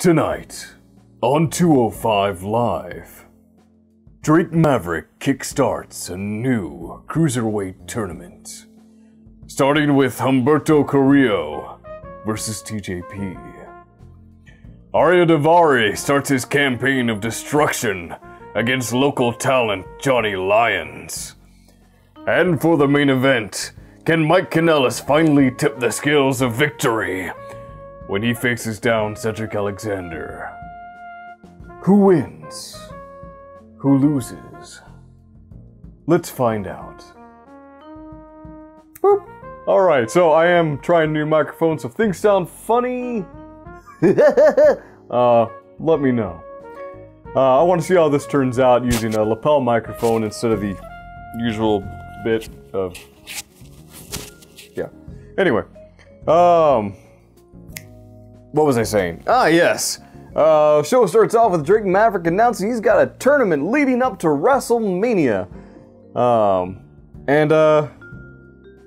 Tonight, on 205 Live, Drake Maverick kickstarts a new cruiserweight tournament, starting with Humberto Carrillo versus TJP. Ariya Daivari starts his campaign of destruction against local talent Johnny Lyons. And for the main event, can Mike Kanellis finally tip the scales of victory when he faces down Cedric Alexander? Who wins? Who loses? Let's find out. Boop. Alright, so I am trying a new microphone, so if things sound funny, let me know. I want to see how this turns out using a lapel microphone instead of the usual bit of... yeah. Anyway. What was I saying? Ah, yes. Show starts off with Drake Maverick announcing he's got a tournament leading up to WrestleMania.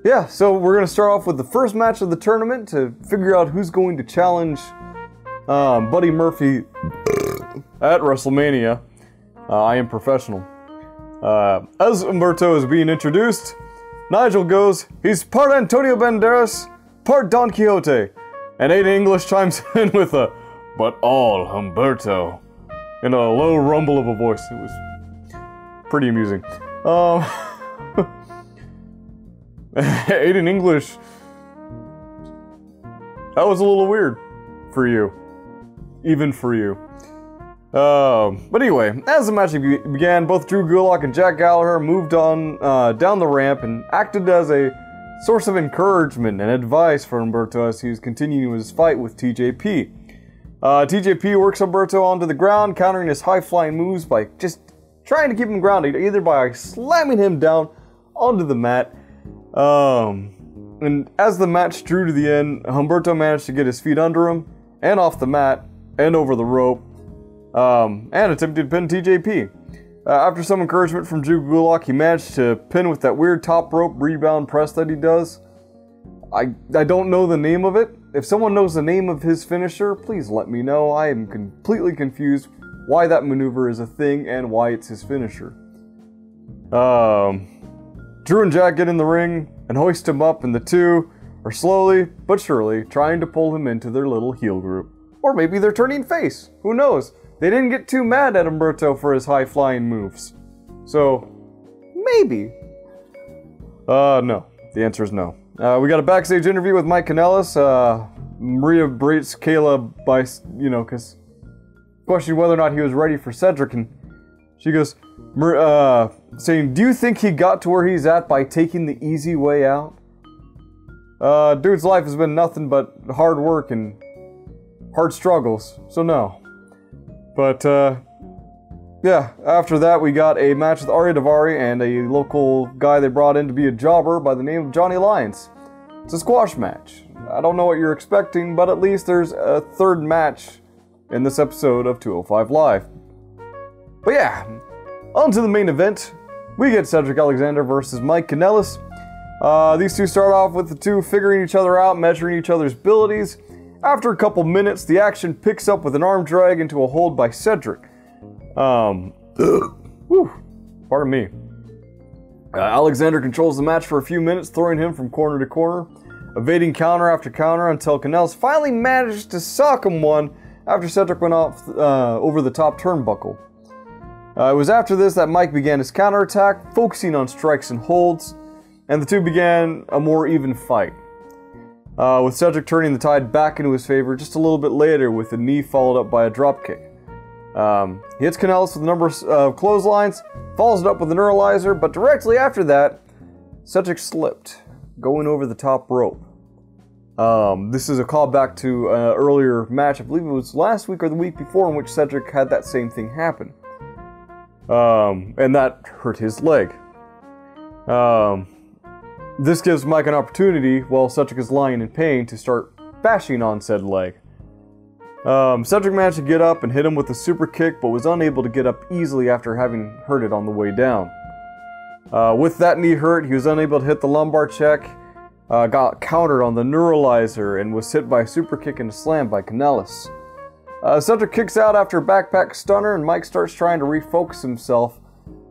Yeah, so we're going to start off with the first match of the tournament to figure out who's going to challenge Buddy Murphy at WrestleMania. I am professional. As Humberto is being introduced, Nigel goes, he's part Antonio Banderas, part Don Quixote. And Aiden English chimes in with a, but all Humberto, in a low rumble of a voice. It was pretty amusing. Aiden English, that was a little weird for you. Even for you. But anyway, as the match began, both Drew Gulak and Jack Gallagher moved on down the ramp and acted as a source of encouragement and advice for Humberto as he was continuing his fight with TJP. TJP works Humberto onto the ground, countering his high-flying moves by just trying to keep him grounded, either by slamming him down onto the mat. And as the match drew to the end, Humberto managed to get his feet under him, and off the mat, and over the rope, and attempted to pin TJP. After some encouragement from Drew Gulak, he managed to pin with that weird top rope rebound press that he does. I don't know the name of it. If someone knows the name of his finisher, please let me know. I am completely confused why that maneuver is a thing and why it's his finisher. Drew and Jack get in the ring and hoist him up, and the two are slowly but surely trying to pull him into their little heel group. Or maybe they're turning face. Who knows? They didn't get too mad at Humberto for his high-flying moves. So, maybe. No. The answer is no. We got a backstage interview with Mike Kanellis. Maria berates Kayla by, because questioning whether or not he was ready for Cedric, and she goes, saying, do you think he got to where he's at by taking the easy way out? Dude's life has been nothing but hard work and hard struggles, so no. But, yeah, after that we got a match with Ariya Daivari and a local guy they brought in to be a jobber by the name of Johnny Lyons. It's a squash match. I don't know what you're expecting, but at least there's a third match in this episode of 205 Live. But yeah, on to the main event. We get Cedric Alexander versus Mike Kanellis. These two start off with the two figuring each other out, measuring each other's abilities. After a couple minutes, the action picks up with an arm drag into a hold by Cedric. Pardon me. Alexander controls the match for a few minutes, throwing him from corner to corner, evading counter after counter until Kanellis finally managed to sock him one after Cedric went off over the top turnbuckle. It was after this that Mike began his counterattack, focusing on strikes and holds, and the two began a more even fight. With Cedric turning the tide back into his favor just a little bit later with a knee followed up by a dropkick. He hits Kanellis with a number of clotheslines, follows it up with a neuralizer, but directly after that, Cedric slipped, going over the top rope. This is a callback to an earlier match, I believe it was last week or the week before, in which Cedric had that same thing happen. And that hurt his leg. This gives Mike an opportunity, while Cedric is lying in pain, to start bashing on said leg. Cedric managed to get up and hit him with a super kick, but was unable to get up easily after having hurt it on the way down. With that knee hurt, he was unable to hit the lumbar check, got countered on the neuralizer, and was hit by a super kick and a slam by Kanellis. Cedric kicks out after a backpack stunner, and Mike starts trying to refocus himself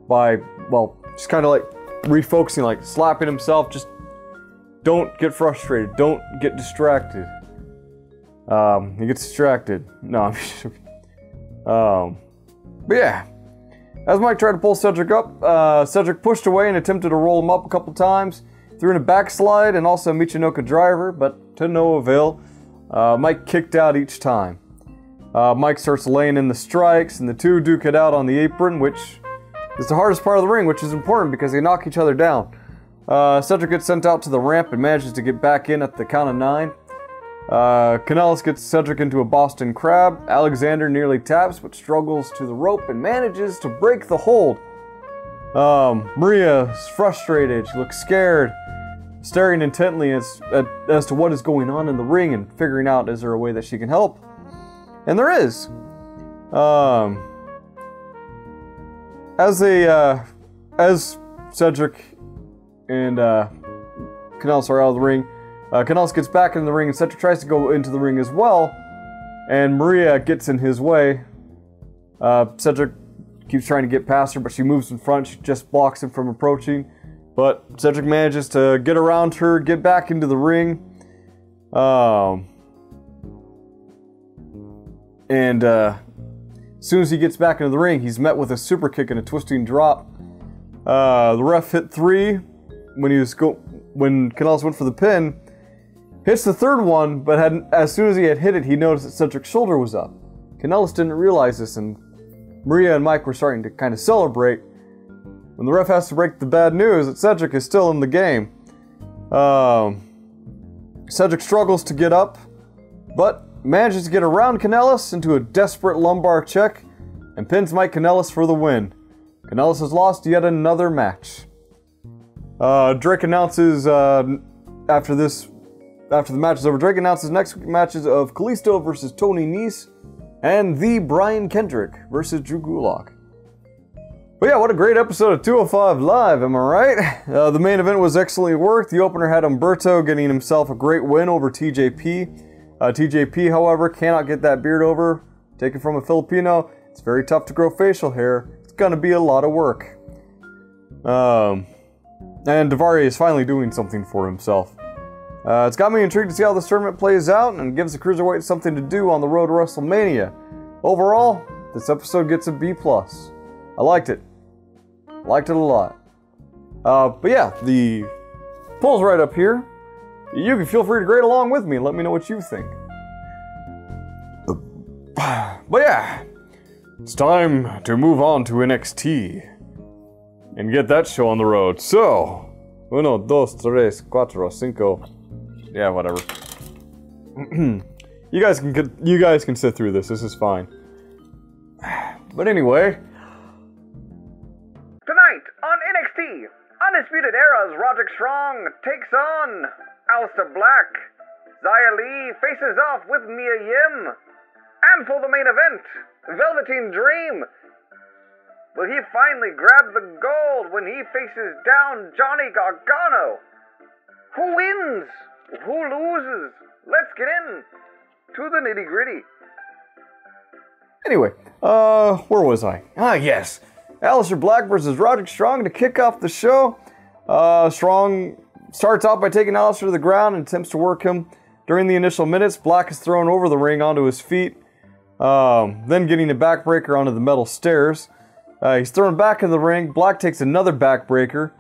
by, well, just kind of like refocusing, like slapping himself. Just don't get frustrated. Don't get distracted. He gets distracted. No, I'm just joking. But yeah. As Mike tried to pull Cedric up, Cedric pushed away and attempted to roll him up a couple times. Threw in a backslide and also a Michinoku driver, but to no avail. Mike kicked out each time. Mike starts laying in the strikes, and the two duke it out on the apron, which is the hardest part of the ring, which is important because they knock each other down. Cedric gets sent out to the ramp and manages to get back in at the count of 9. Kanellis gets Cedric into a Boston Crab. Alexander nearly taps, but struggles to the rope and manages to break the hold. Maria is frustrated. She looks scared, staring intently as to what is going on in the ring and figuring out, is there a way that she can help? And there is. As Cedric and Kanellis are out of the ring, Kanellis gets back in the ring and Cedric tries to go into the ring as well, and Maria gets in his way. Cedric keeps trying to get past her, but she moves in front. She just blocks him from approaching, but Cedric manages to get around her, get back into the ring. As soon as he gets back into the ring, he's met with a super kick and a twisting drop. The ref hit 3 when Kanellis went for the pin. Hits the third one, but as soon as he had hit it, he noticed that Cedric's shoulder was up. Kanellis didn't realize this, and Maria and Mike were starting to kind of celebrate when the ref has to break the bad news that Cedric is still in the game. Cedric struggles to get up, but manages to get around Kanellis into a desperate lumbar check and pins Mike Kanellis for the win. Kanellis has lost yet another match. Drake announces after the match is over, Drake announces next matches of Kalisto versus Tony Nese and the Brian Kendrick versus Drew Gulak. But yeah, what a great episode of 205 Live, am I right? The main event was excellently worked. The opener had Humberto getting himself a great win over TJP. TJP, however, cannot get that beard over. Taken from a Filipino, it's very tough to grow facial hair. It's gonna be a lot of work. And Daivari is finally doing something for himself. It's got me intrigued to see how this tournament plays out and gives the Cruiserweight something to do on the road to WrestleMania. Overall, this episode gets a B+. I liked it. Liked it a lot. But yeah, the poll's right up here. You can feel free to grade along with me and let me know what you think. But yeah, it's time to move on to NXT and get that show on the road. So, 1, 2, 3, 4, 5. Yeah, whatever. You guys can sit through this. This is fine. But anyway, tonight on NXT, Undisputed Era's Roderick Strong takes on Aleister Black. Xia Li faces off with Mia Yim. And for the main event, Velveteen Dream. Will he finally grab the gold when he faces down Johnny Gargano? Who wins? Who loses? Let's get in to the nitty-gritty. Anyway, where was I? Yes. Aleister Black versus Roderick Strong to kick off the show. Strong starts out by taking Aleister to the ground and attempts to work him. During the initial minutes, Black is thrown over the ring onto his feet, then getting a backbreaker onto the metal stairs. He's thrown back in the ring. Black takes another backbreaker.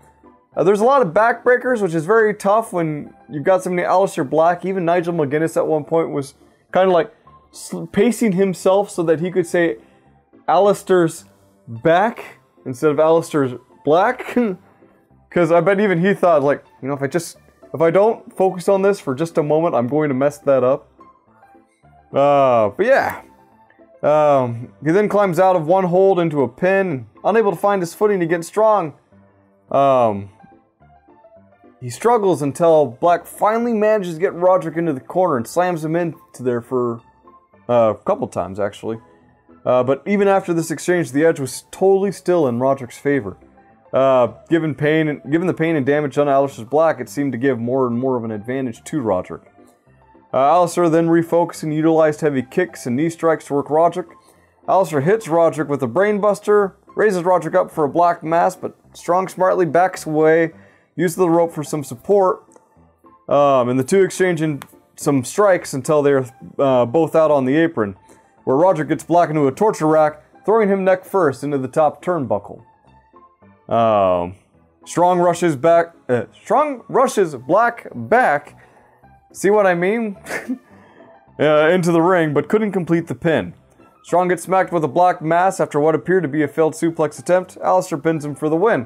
There's a lot of backbreakers, which is very tough when you've got somebody Aleister Black. Even Nigel McGuinness at one point was kind of like pacing himself so that he could say Aleister's back instead of Aleister's Black. Because I bet even he thought, like, you know, if I don't focus on this for just a moment, I'm going to mess that up. But yeah. He then climbs out of one hold into a pin, unable to find his footing against Strong. He struggles until Black finally manages to get Roderick into the corner and slams him into there for a couple times, actually. But even after this exchange, the edge was totally still in Roderick's favor. Given the pain and damage on Aleister Black, it seemed to give more and more of an advantage to Roderick. Alistair then refocused and utilized heavy kicks and knee strikes to work Roderick. Alistair hits Roderick with a brainbuster, raises Roderick up for a black mass, but Strong smartly backs away, uses the rope for some support, and the two exchanging some strikes until they're both out on the apron, where Roderick gets Black into a torture rack, throwing him neck first into the top turnbuckle. Strong rushes Black back, see what I mean? Into the ring, but couldn't complete the pin. Strong gets smacked with a black mass after what appeared to be a failed suplex attempt. Alistair pins him for the win.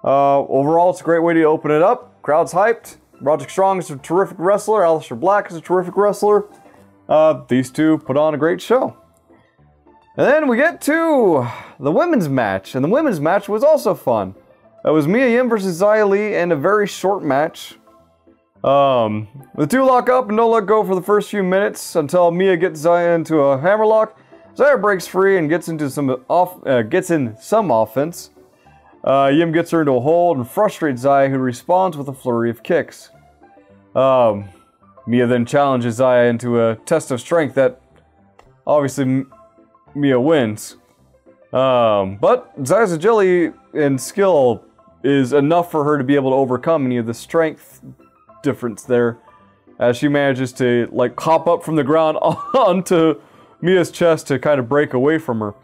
Overall, it's a great way to open it up. Crowd's hyped. Roderick Strong is a terrific wrestler. Alistair Black is a terrific wrestler. These two put on a great show. And then we get to the women's match. And the women's match was also fun. It was Mia Yim versus Xia Li in a very short match. The two lock up and don't let go for the first few minutes until Mia gets Xia into a hammerlock. Xia breaks free and gets in some offense. Yim gets her into a hold and frustrates Xia, who responds with a flurry of kicks. Mia then challenges Xia into a test of strength that obviously Mia wins. But Xia's agility and skill is enough for her to be able to overcome any of the strength difference there, as she manages to like hop up from the ground onto Mia's chest to kind of break away from her.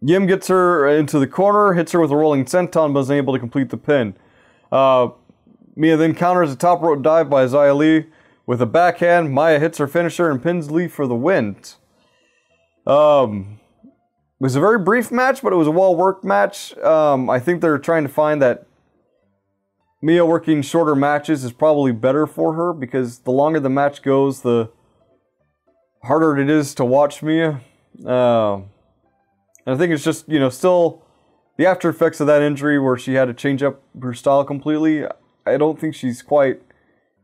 Yim gets her into the corner, hits her with a rolling senton, but isn't able to complete the pin. Mia then counters a top rope dive by Xia Li with a backhand. Maya hits her finisher and pins Li for the win. It was a very brief match, but it was a well-worked match. I think they're trying to find that Mia working shorter matches is probably better for her, because the longer the match goes, the harder it is to watch Mia. And I think it's just, still the after effects of that injury where she had to change up her style completely. I don't think she's quite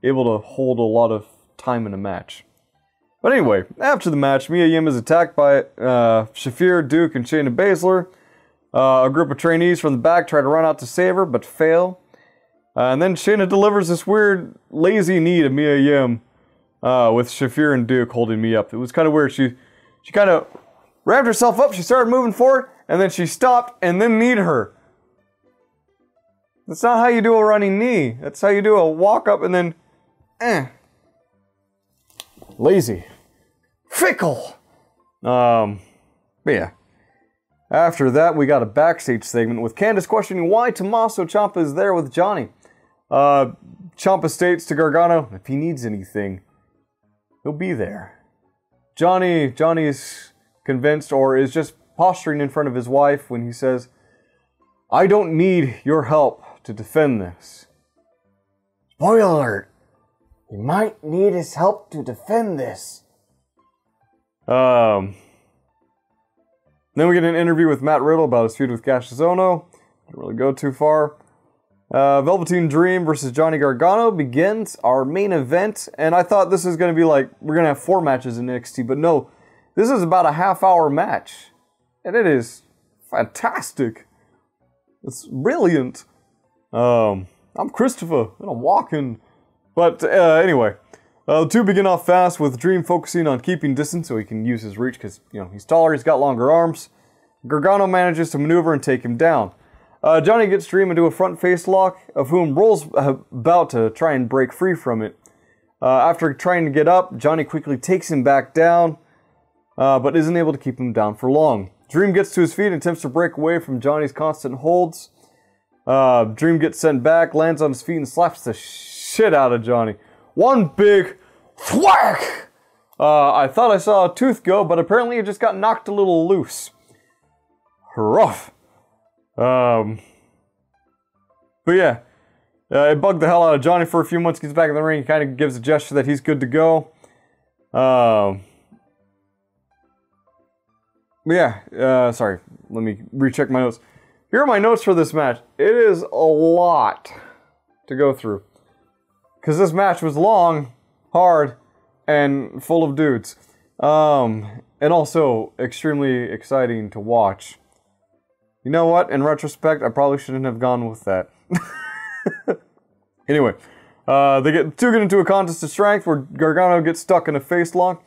able to hold a lot of time in a match. But anyway, after the match, Mia Yim is attacked by Shafir, Duke, and Shayna Baszler. A group of trainees from the back try to run out to save her, but fail. And then Shayna delivers this weird, lazy knee to Mia Yim with Shafir and Duke holding me up. It was kind of weird. She kind of ramped herself up, she started moving forward, and then she stopped and then kneed her. That's not how you do a running knee. That's how you do a walk up and then, Lazy. Fickle. But yeah. After that, we got a backstage segment with Candice questioning why Tommaso Ciampa is there with Johnny. Ciampa states to Gargano, if he needs anything, he'll be there. Johnny's convinced, or is just posturing in front of his wife when he says, I don't need your help to defend this. Spoiler alert, you might need his help to defend this. Then we get an interview with Matt Riddle about his feud with Cassius Ohno. Didn't really go too far. Velveteen Dream versus Johnny Gargano begins our main event, and I thought this was going to be like, we're going to have 4 matches in NXT, but no, this is about a half-hour match, and it is fantastic. It's brilliant. I'm Christopher, and I'm walking. But anyway, the two begin off fast with Dream focusing on keeping distance so he can use his reach because, he's taller, he's got longer arms. Gargano manages to maneuver and take him down. Johnny gets Dream into a front face lock, of whom rolls about to try and break free from it. After trying to get up, Johnny quickly takes him back down, but isn't able to keep him down for long. Dream gets to his feet and attempts to break away from Johnny's constant holds. Dream gets sent back, lands on his feet, and slaps the shit out of Johnny. One big thwack! I thought I saw a tooth go, but apparently it just got knocked a little loose. Rough. But yeah, it bugged the hell out of Johnny for a few months. Gets back in the ring, he kind of gives a gesture that he's good to go. Sorry, let me recheck my notes. Here are my notes for this match. It is a lot to go through, because this match was long, hard, and full of dudes. And also extremely exciting to watch. You know what? In retrospect, I probably shouldn't have gone with that. Anyway, The two get into a contest of strength where Gargano gets stuck in a face lock.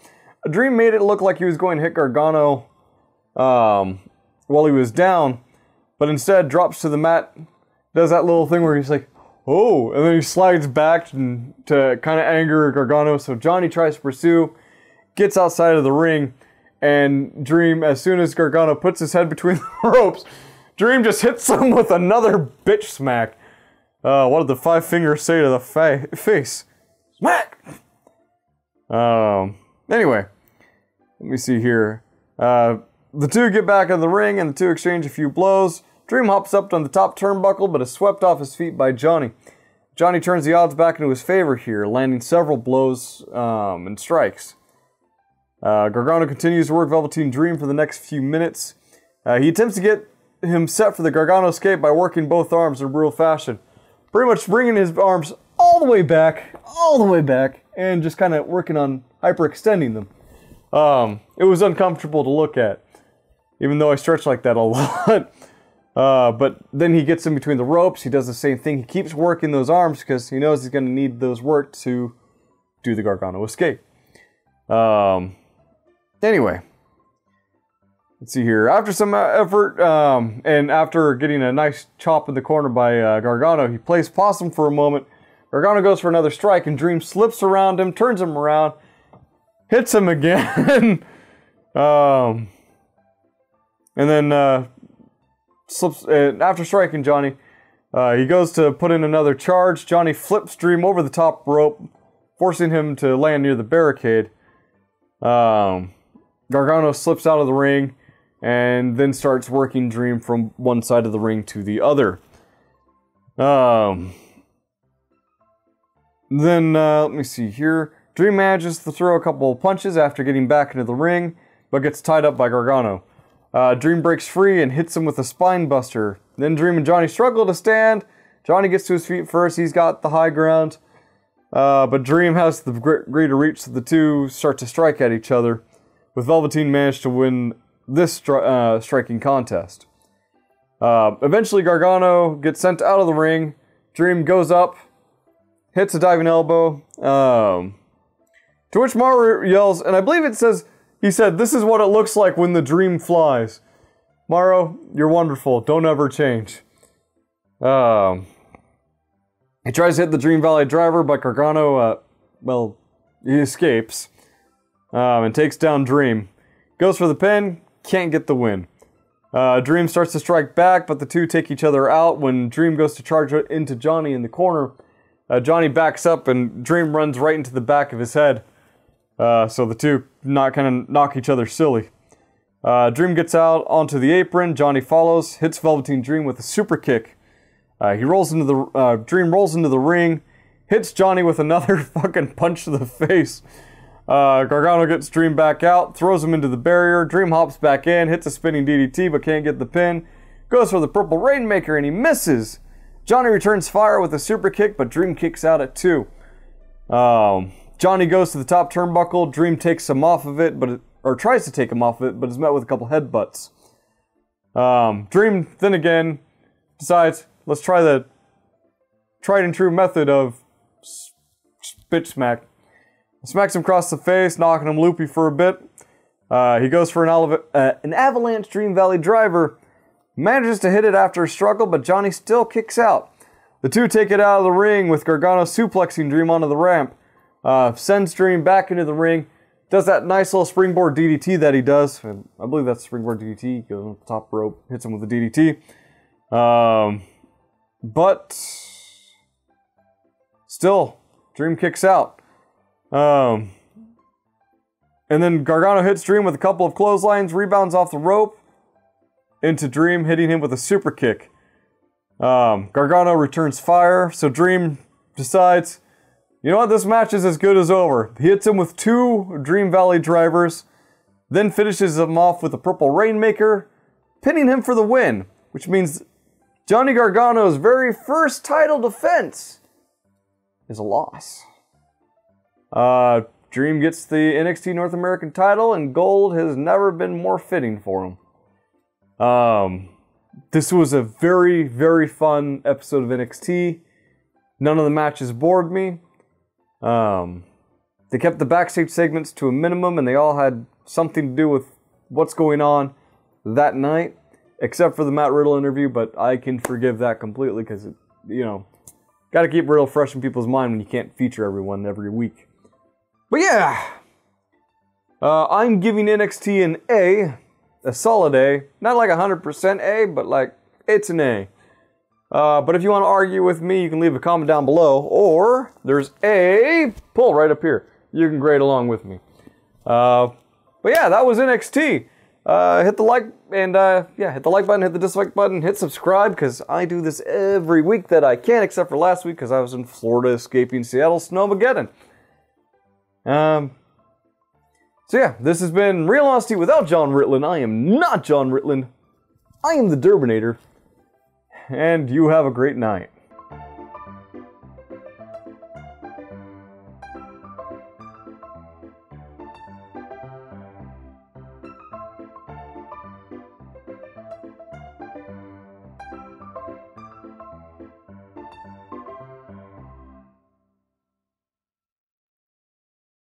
Dream made it look like he was going to hit Gargano while he was down, but instead drops to the mat, does that little thing where he's like, oh, and then he slides back to kind of anger Gargano. So Johnny tries to pursue, gets outside of the ring, and Dream, as soon as Gargano puts his head between the ropes, Dream just hits him with another bitch smack. What did the five fingers say to the face? Smack! Anyway, let me see here. The two get back in the ring and the two exchange a few blows. Dream hops up on the top turnbuckle but is swept off his feet by Johnny. Johnny turns the odds back into his favor here, landing several blows and strikes. Gargano continues to work Velveteen Dream for the next few minutes. He attempts to get him set for the Gargano escape by working both arms in brutal fashion. Pretty much bringing his arms all the way back, and just kind of working on hyperextending them. It was uncomfortable to look at, even though I stretch like that a lot. But then he gets in between the ropes. He does the same thing. He keeps working those arms because he knows he's going to need those worked to do the Gargano escape. Anyway, let's see here. After some effort, and after getting a nice chop in the corner by Gargano, he plays possum for a moment. Gargano goes for another strike, and Dream slips around him, turns him around, hits him again, and then slips. After striking Johnny, he goes to put in another charge. Johnny flips Dream over the top rope, forcing him to land near the barricade. Gargano slips out of the ring and then starts working Dream from one side of the ring to the other. Then, let me see here. Dream manages to throw a couple of punches after getting back into the ring, but gets tied up by Gargano. Dream breaks free and hits him with a spine buster. Then Dream and Johnny struggle to stand. Johnny gets to his feet first. He's got the high ground. But Dream has the greater reach, so the two start to strike at each other, with Velveteen managed to win this striking contest. Eventually Gargano gets sent out of the ring. Dream goes up, hits a diving elbow, to which Mauro yells, and I believe it says, he said, "This is what it looks like when the Dream flies." Mauro, you're wonderful. Don't ever change. He tries to hit the Dream Valley driver, but Gargano, he escapes. And takes down Dream. Goes for the pin, can't get the win. Dream starts to strike back, but the two take each other out when Dream goes to charge into Johnny in the corner. Johnny backs up and Dream runs right into the back of his head. So the two kind of knock each other silly. Dream gets out onto the apron. Johnny follows, hits Velveteen Dream with a super kick. Dream rolls into the ring, hits Johnny with another fucking punch to the face. Gargano gets Dream back out, throws him into the barrier. Dream hops back in, hits a spinning DDT but can't get the pin. Goes for the Purple Rainmaker and he misses. Johnny returns fire with a super kick, but Dream kicks out at 2. Johnny goes to the top turnbuckle. Dream takes him off of it, or tries to take him off of it, but is met with a couple headbutts. Dream then again decides, let's try the tried and true method of bitch smack. Smacks him across the face, knocking him loopy for a bit. He goes for an avalanche Dream Valley driver. Manages to hit it after a struggle, but Johnny still kicks out. The two take it out of the ring with Gargano suplexing Dream onto the ramp. Sends Dream back into the ring. Does that nice little springboard DDT that he does. And I believe that's springboard DDT. He goes on the top rope, hits him with a DDT. But still, Dream kicks out. And then Gargano hits Dream with a couple of clotheslines, rebounds off the rope into Dream, hitting him with a super kick. Gargano returns fire, so Dream decides, you know what, this match is as good as over. He hits him with 2 Dream Valley drivers, then finishes him off with a Purple Rainmaker, pinning him for the win, which means Johnny Gargano's very first title defense is a loss. Dream gets the NXT North American title, and gold has never been more fitting for him. This was a very, very fun episode of NXT. None of the matches bored me. They kept the backstage segments to a minimum, and they all had something to do with what's going on that night, except for the Matt Riddle interview, but I can forgive that completely because, got to keep Riddle fresh in people's mind when you can't feature everyone every week. But yeah, I'm giving NXT an A solid A. Not like 100% A, but like, it's an A. But if you want to argue with me, you can leave a comment down below, or there's a poll right up here. You can grade along with me. But yeah, that was NXT. Hit the like and hit the like button, hit the dislike button, hit subscribe, because I do this every week that I can, except for last week because I was in Florida escaping Seattle Snowmageddon. So yeah, this has been Real Honesty without John Ritland. I am not John Ritland. I am the Derbinator. And you have a great night.